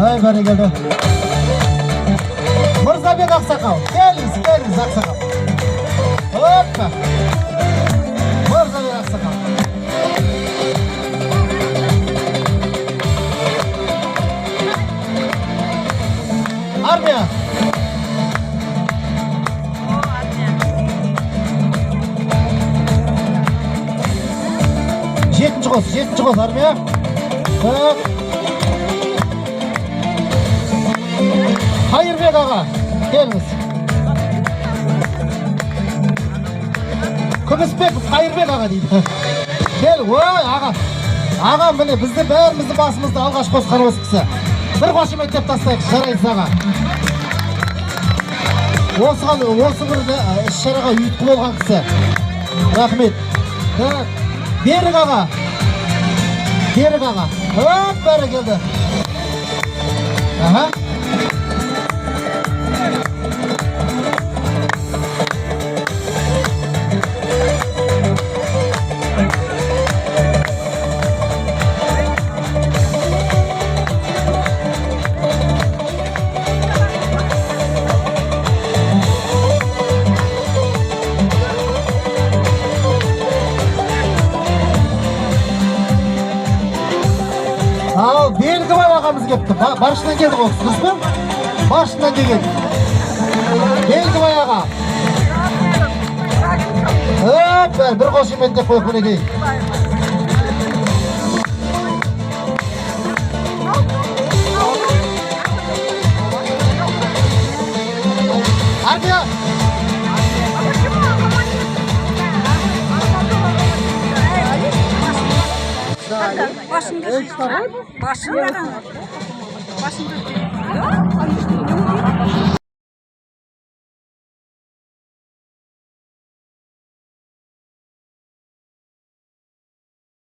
Ай, бәрекелді. Мырзабек Ақсақал. Келіңіз Ақсақал. Опа. Мырзабек Ақсақал. Армия. Жетінші қос армия. Қайырбек аға, келіңіз. Күмісбеков Қайырбек аға дейді. Кел, ой аға. Аға міне бізді бәрімізді басымызды алғаш қосқан осы кісі. Бір қошемет деп тастайық, жарайсыз аға. Осы бір іс-шараға ұйытқы болған кісі. Рахмет. Берік аға. Оп, бәрекелді. Аха. Ал, Белгібай ағамыз кепті. Баршынан келді қоқсы, дұрыс па? Баршынан келген. Белгібай аға. Бір қошемет деп қойып мінекей. Армия! Başında.